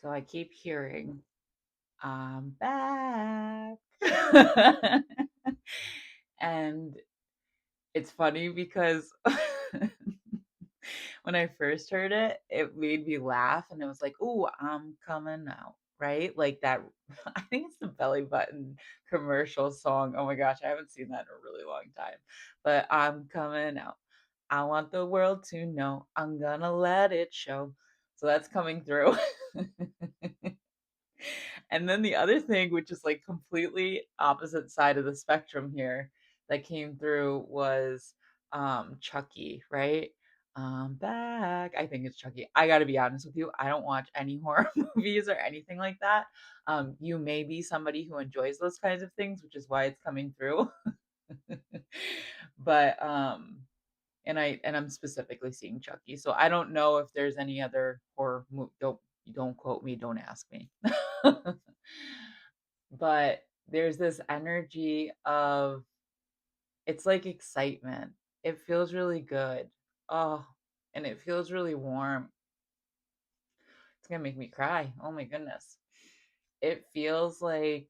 So I keep hearing, I'm back. And it's funny because when I first heard it, it made me laugh and it was like, "Ooh, I'm coming out." Right? Like that I think it's the Belly Button commercial song. Oh my gosh, I haven't seen that in a really long time. But I'm coming out. I want the world to know. I'm gonna let it show. So that's coming through. And then the other thing, which is like completely opposite side of the spectrum here, that came through was Chucky, right? Back. I think it's Chucky. I gotta be honest with you, I don't watch any horror movies or anything like that. You may be somebody who enjoys those kinds of things, which is why it's coming through. But I'm specifically seeing Chucky. So I don't know if there's any other horror don't quote me, don't ask me. But there's this energy of it's like excitement. It feels really good. Oh, and it feels really warm. It's gonna make me cry. Oh my goodness. It feels like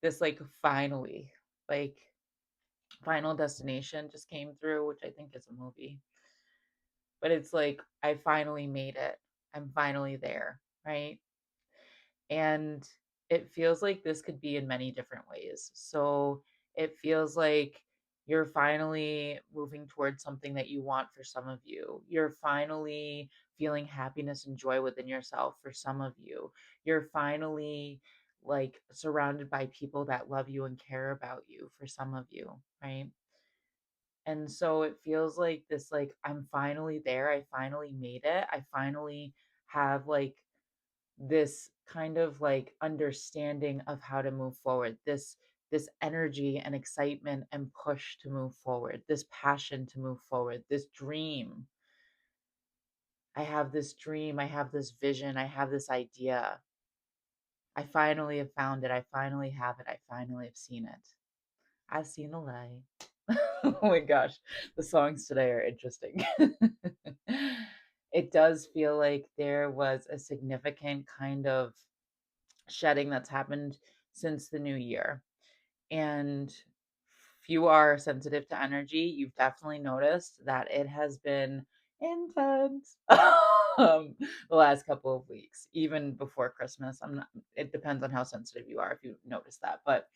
this like finally, like Final Destination just came through, which I think is a movie. But it's like I finally made it. I'm finally there, right? And it feels like this could be in many different ways. So it feels like you're finally moving towards something that you want for some of you. You're finally feeling happiness and joy within yourself for some of you. You're finally like surrounded by people that love you and care about you for some of you, right? And so it feels like this like I'm finally there. I finally made it. I finally have like this kind of like understanding of how to move forward, this energy and excitement and push to move forward, this passion to move forward, this dream. I have this dream, I have this vision, I have this idea. I finally have found it, I finally have it, I finally have seen it. I've seen the light. Oh my gosh, the songs today are interesting. It does feel like there was a significant kind of shedding that's happened since the new year. And if you are sensitive to energy, you've definitely noticed that it has been intense the last couple of weeks, even before Christmas. I'm not, it depends on how sensitive you are if you notice that. But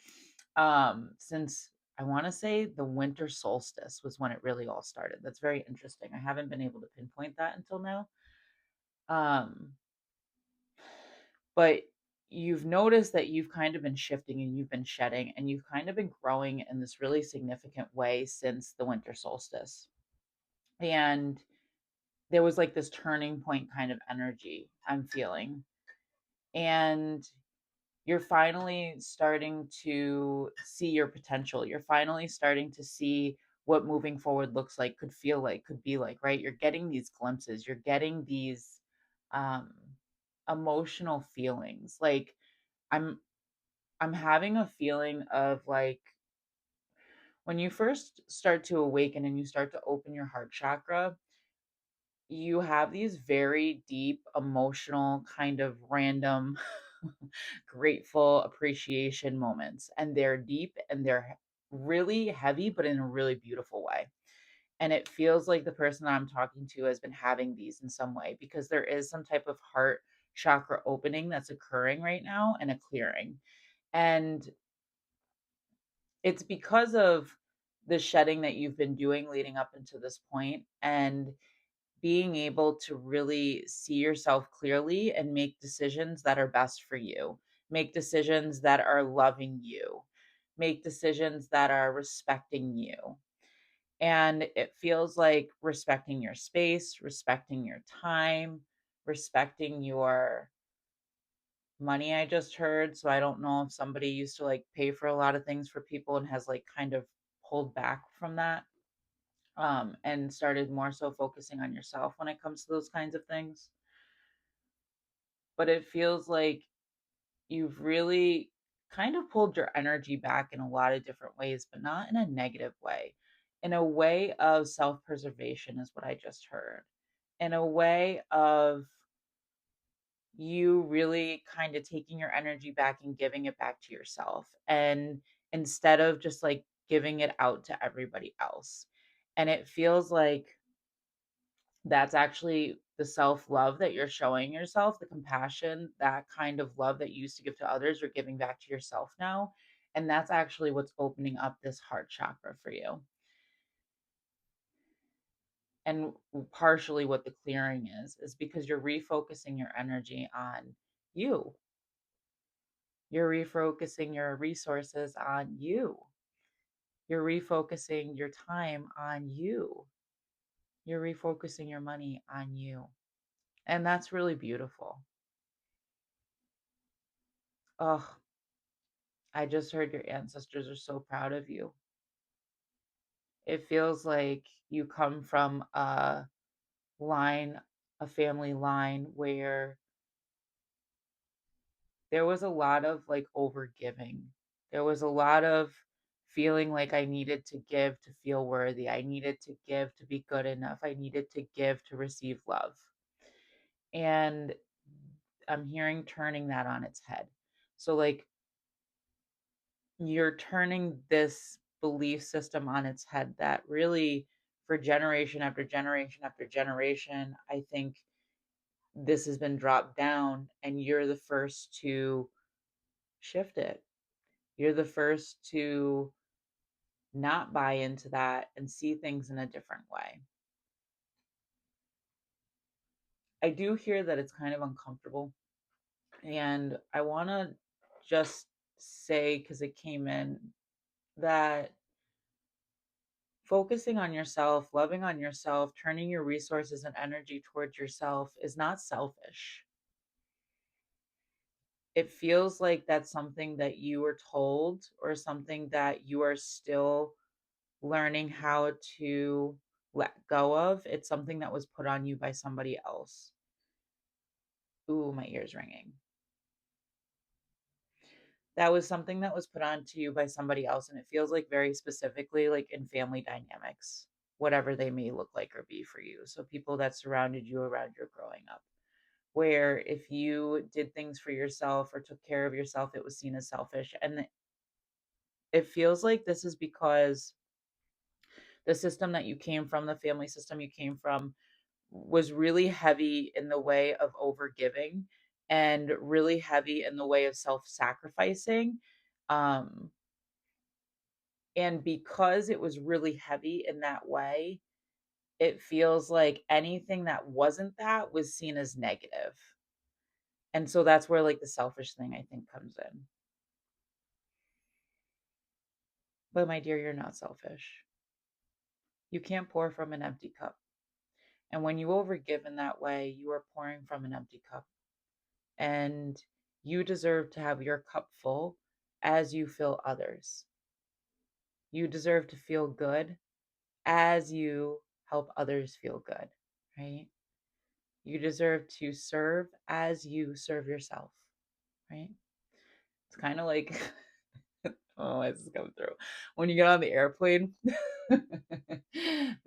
since I want to say the winter solstice was when it really all started. That's very interesting. I haven't been able to pinpoint that until now. Um, but you've noticed that you've kind of been shifting and you've been shedding and you've kind of been growing in this really significant way since the winter solstice. And there was like this turning point kind of energy I'm feeling. And you're finally starting to see your potential. You're finally starting to see what moving forward looks like, could feel like, could be like, right? You're getting these glimpses, you're getting these um emotional feelings. Like I'm I'm having a feeling of like when you first start to awaken and you start to open your heart chakra, you have these very deep emotional kind of random grateful appreciation moments, and they're deep and they're really heavy but in a really beautiful way. And it feels like the person that I'm talking to has been having these in some way because there is some type of heart chakra opening that's occurring right now and a clearing. And it's because of the shedding that you've been doing leading up into this point and being able to really see yourself clearly and make decisions that are best for you, make decisions that are loving you, make decisions that are respecting you. And it feels like respecting your space, respecting your time, respecting your money. I just heard. So I don't know if somebody used to like pay for a lot of things for people and has like kind of pulled back from that and started more so focusing on yourself when it comes to those kinds of things. But it feels like you've really kind of pulled your energy back in a lot of different ways, but not in a negative way. In a way of self preservation, is what I just heard. In a way of you really kind of taking your energy back and giving it back to yourself. And instead of just like giving it out to everybody else. And it feels like that's actually the self-love that you're showing yourself, the compassion, that kind of love that you used to give to others, you're giving back to yourself now. And that's actually what's opening up this heart chakra for you. And partially what the clearing is because you're refocusing your energy on you. You're refocusing your resources on you. You're refocusing your time on you. You're refocusing your money on you. And that's really beautiful. Oh, I just heard your ancestors are so proud of you. It feels like you come from line, a family line where there was a lot of like overgiving. There was a lot of feeling like I needed to give to feel worthy. I needed to give to be good enough. I needed to give to receive love. And I'm hearing turning that on its head. So, like, you're turning this belief system on its head that really, for generation after generation after generation, I think this has been dropped down, and you're the first to shift it. You're the first to not buy into that and see things in a different way. I do hear that it's kind of uncomfortable. And I want to just say, because it came in, that focusing on yourself, loving on yourself, turning your resources and energy towards yourself is not selfish. It feels like that's something that you were told or something that you are still learning how to let go of. It's something that was put on you by somebody else. Ooh, my ear's ringing. That was something that was put on to you by somebody else, and it feels like very specifically like in family dynamics, whatever they may look like or be for you. So people that surrounded you around your growing up, where if you did things for yourself or took care of yourself, it was seen as selfish. And it feels like this is because the system that you came from, the family system you came from, was really heavy in the way of overgiving and really heavy in the way of self-sacrificing. Um, and because it was really heavy in that way, it feels like anything that wasn't that was seen as negative. And so that's where like the selfish thing I think comes in. But my dear, you're not selfish. You can't pour from an empty cup. And when you overgive in that way, you are pouring from an empty cup. And you deserve to have your cup full as you fill others. You deserve to feel good as you help others feel good, right? You deserve to serve as you serve yourself, right? It's kind of like, oh, it's coming through. When you get on the airplane,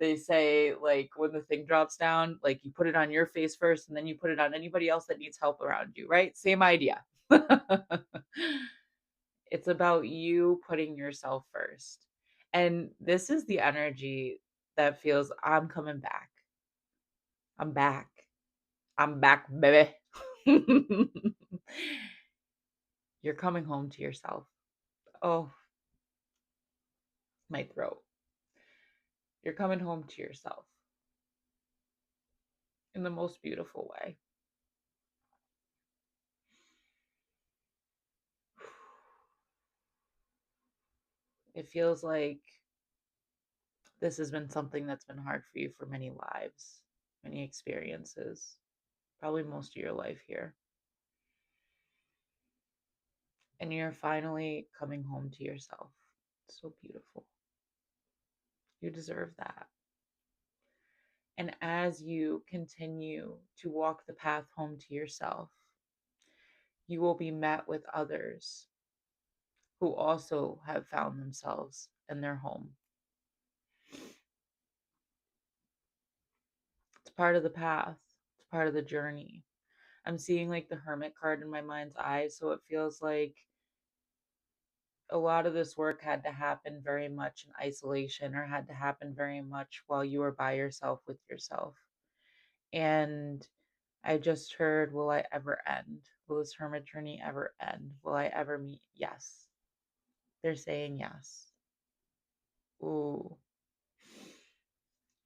they say, like, when the thing drops down, like, you put it on your face first and then you put it on anybody else that needs help around you, right? Same idea. It's about you putting yourself first. And this is the energy that feels I'm coming back. I'm back. I'm back, baby. You're coming home to yourself. Oh, my throat. You're coming home to yourself in the most beautiful way. It feels like this has been something that's been hard for you for many lives, many experiences, probably most of your life here. And you're finally coming home to yourself. So beautiful. You deserve that. And as you continue to walk the path home to yourself, you will be met with others who also have found themselves in their home. It's part of the path, it's part of the journey. I'm seeing like the Hermit card in my mind's eye. So it feels like a lot of this work had to happen very much in isolation, or had to happen very much while you were by yourself with yourself. And I just heard, will I ever end? Will this hermit journey ever end? Will I ever meet? Yes. They're saying yes. Ooh,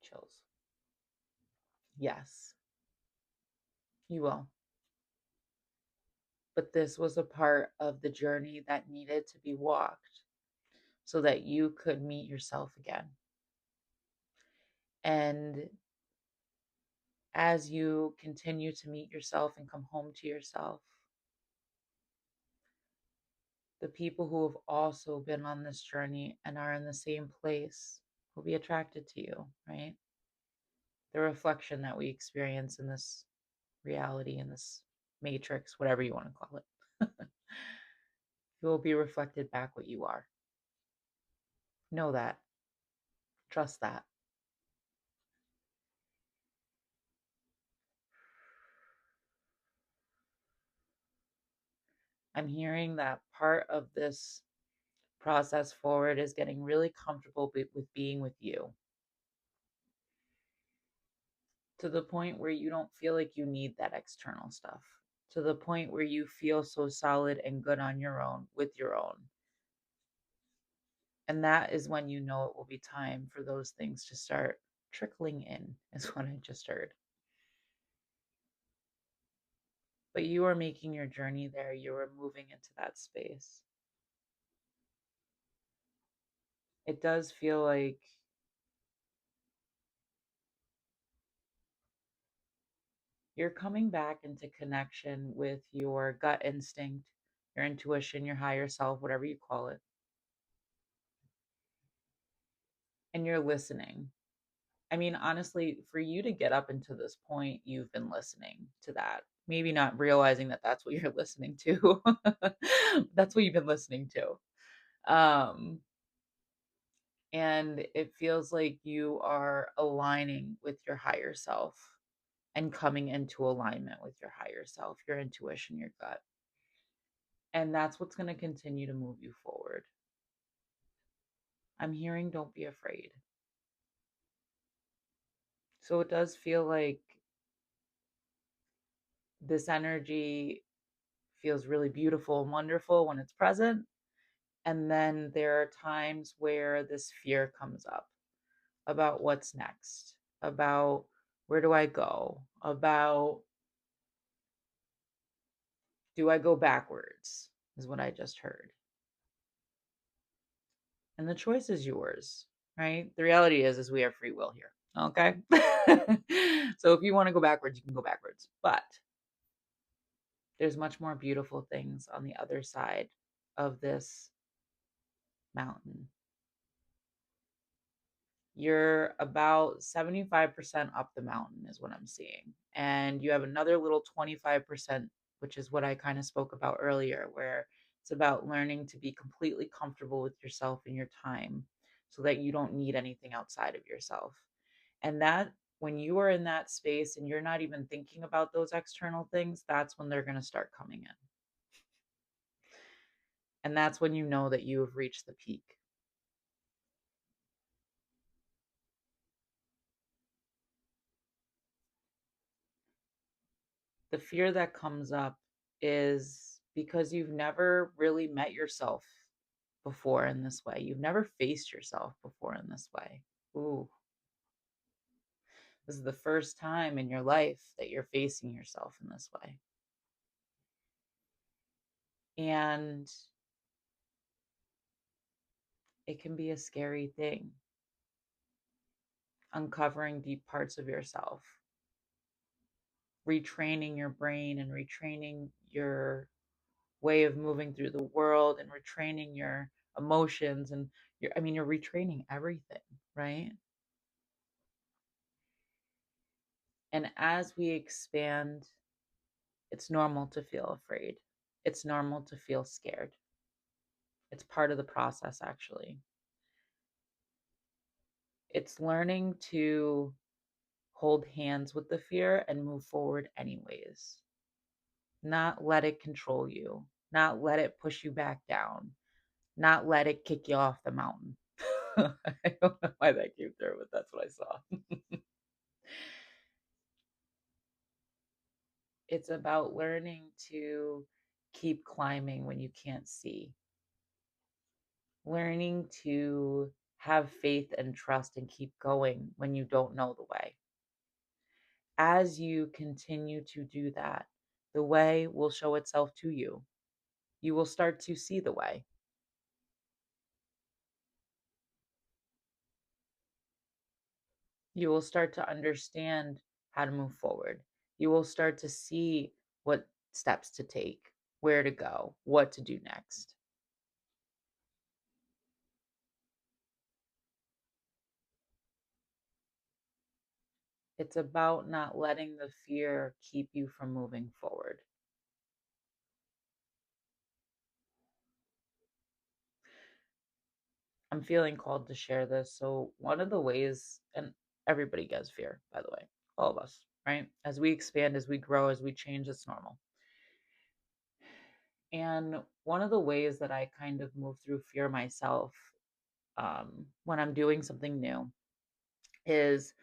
chills. Yes, you will. But this was a part of the journey that needed to be walked so that you could meet yourself again. And as you continue to meet yourself and come home to yourself, the people who have also been on this journey and are in the same place will be attracted to you, right? The reflection that we experience in this reality, in this matrix, whatever you want to call it, it will be reflected back what you are. Know that. Trust that. I'm hearing that part of this process forward is getting really comfortable with being with you, to the point where you don't feel like you need that external stuff, to the point where you feel so solid and good on your own with your own. And that is when you know it will be time for those things to start trickling in, is what I just heard. But you are making your journey there. You are moving into that space. It does feel like you're coming back into connection with your gut instinct, your intuition, your higher self, whatever you call it. And you're listening. I mean, honestly, for you to get up into this point, you've been listening to that. Maybe not realizing that that's what you're listening to. That's what you've been listening to. And it feels like you are aligning with your higher self and coming into alignment with your higher self, your intuition, your gut. And that's what's going to continue to move you forward. I'm hearing don't be afraid. So it does feel like this energy feels really beautiful and wonderful when it's present. And then there are times where this fear comes up about what's next, about where do I go, about do I go backwards, is what I just heard. And the choice is yours, right? The reality is we have free will here. Okay. So if you want to go backwards, you can go backwards. But there's much more beautiful things on the other side of this mountain. You're about 75% up the mountain, is what I'm seeing. And you have another little 25%, which is what I kind of spoke about earlier, where it's about learning to be completely comfortable with yourself and your time so that you don't need anything outside of yourself. And that, when you are in that space and you're not even thinking about those external things, that's when they're going to start coming in. And that's when you know that you have reached the peak. The fear that comes up is because you've never really met yourself before in this way. You've never faced yourself before in this way. Ooh, this is the first time in your life that you're facing yourself in this way. And it can be a scary thing, uncovering deep parts of yourself, retraining your brain and retraining your way of moving through the world and retraining your emotions and you're retraining everything, right? And as we expand, it's normal to feel afraid. It's normal to feel scared. It's part of the process, actually. It's learning to hold hands with the fear and move forward anyways. not let it control you, not let it push you back down, not let it kick you off the mountain. I don't know why that came through, but that's what I saw. It's about learning to keep climbing when you can't see, learning to have faith and trust and keep going when you don't know the way. As you continue to do that, the way will show itself to you. You will start to see the way. You will start to understand how to move forward. You will start to see what steps to take, where to go, what to do next. It's about not letting the fear keep you from moving forward. I'm feeling called to share this. So, one of the ways, and everybody gets fear, by the way, all of us, right? As we expand, as we grow, as we change, it's normal. And one of the ways that I kind of move through fear myself, when I'm doing something new, is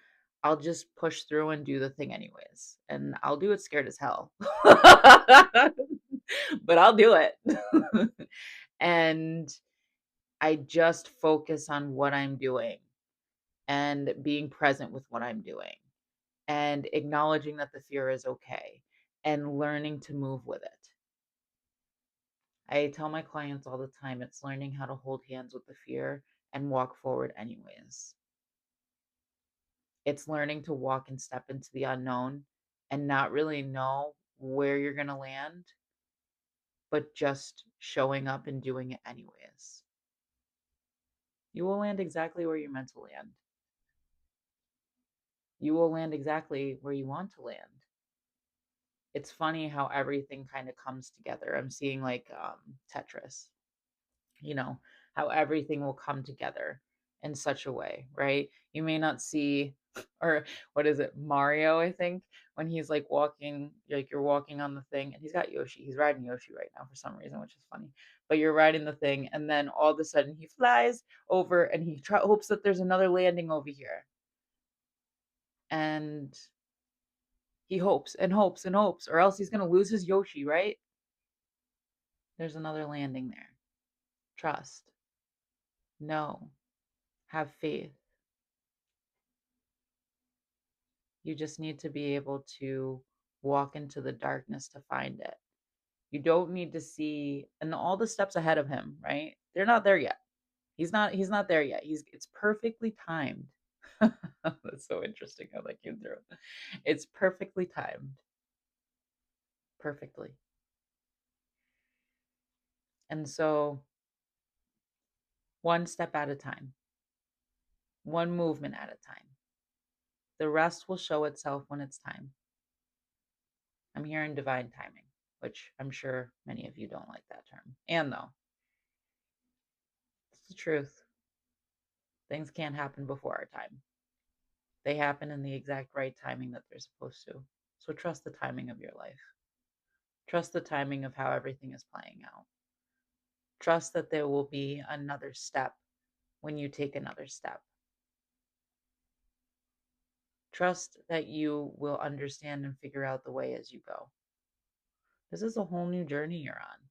I'll just push through and do the thing anyways. And I'll do it scared as hell. But I'll do it. And I just focus on what I'm doing and being present with what I'm doing and acknowledging that the fear is okay and learning to move with it. I tell my clients all the time it's learning how to hold hands with the fear and walk forward anyways. It's learning to walk and step into the unknown and not really know where you're going to land, but just showing up and doing it anyways. You will land exactly where you're meant to land. You will land exactly where you want to land. It's funny how everything kind of comes together. I'm seeing like Tetris, you know, how everything will come together in such a way, right? You may not see, or what is it, Mario, I think, when he's like walking, like you're walking on the thing, and he's got Yoshi. He's riding Yoshi right now for some reason, which is funny. But you're riding the thing, and then all of a sudden he flies over and he hopes that there's another landing over here. And he hopes and hopes and hopes, or else he's going to lose his Yoshi, right? There's another landing there. Trust. Know. Have faith. You just need to be able to walk into the darkness to find it. You don't need to see and all the steps ahead of him, right? They're not there yet. He's not there yet. It's perfectly timed. That's so interesting how that came through. It's perfectly timed. Perfectly. And so one step at a time, one movement at a time. The rest will show itself when it's time. I'm hearing divine timing, which I'm sure many of you don't like that term. And though, it's the truth. Things can't happen before our time. They happen in the exact right timing that they're supposed to. So trust the timing of your life. Trust the timing of how everything is playing out. Trust that there will be another step when you take another step. Trust that you will understand and figure out the way as you go. This is a whole new journey you're on.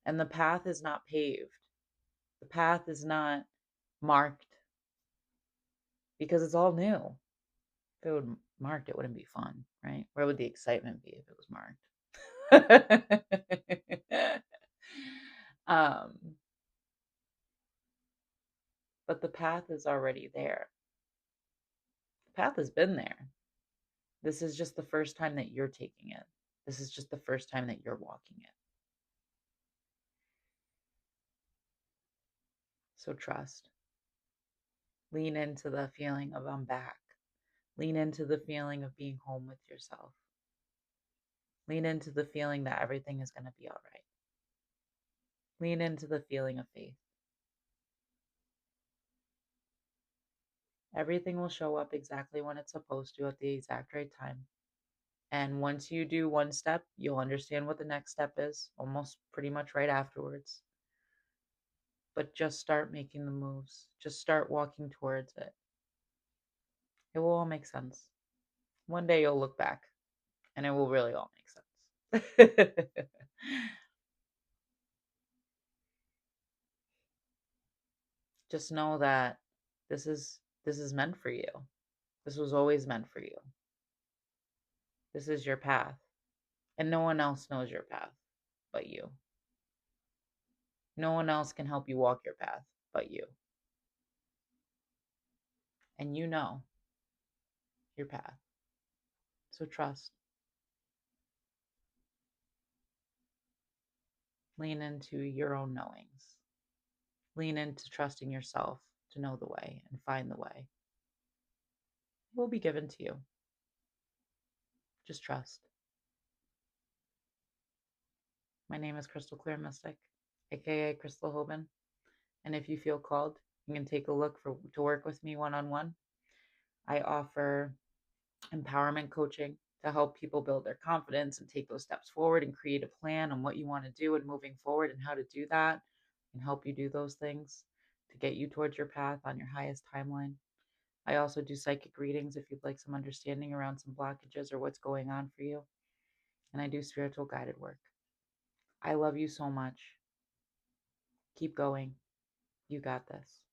And the path is not paved. The path is not marked because it's all new. If it would marked, it wouldn't be fun, right? Where would the excitement be if it was marked? um, but the path is already there. The path has been there. This is just the first time that you're taking it. This is just the first time that you're walking it. So trust. Lean into the feeling of I'm back. Lean into the feeling of being home with yourself. Lean into the feeling that everything is going to be all right. Lean into the feeling of faith. Everything will show up exactly when it's supposed to at the exact right time. And once you do one step, you'll understand what the next step is almost pretty much right afterwards. But just start making the moves, just start walking towards it. It will all make sense. One day you'll look back and it will really all make sense. Just know that this is meant for you. This was always meant for you. This is your path. And no one else knows your path but you. No one else can help you walk your path but you. And you know your path. So trust. Lean into your own knowings. Lean into trusting yourself to know the way and find the way. It will be given to you. Just trust. My name is Crystal Clear Mystic, aka Crystal Hoban. And if you feel called, you can take a look to work with me one-on-one. I offer empowerment coaching to help people build their confidence and take those steps forward and create a plan on what you want to do and moving forward and how to do that and help you do those things to get you towards your path on your highest timeline. I also do psychic readings if you'd like some understanding around some blockages or what's going on for you. And I do spiritual guided work. I love you so much. Keep going. You got this.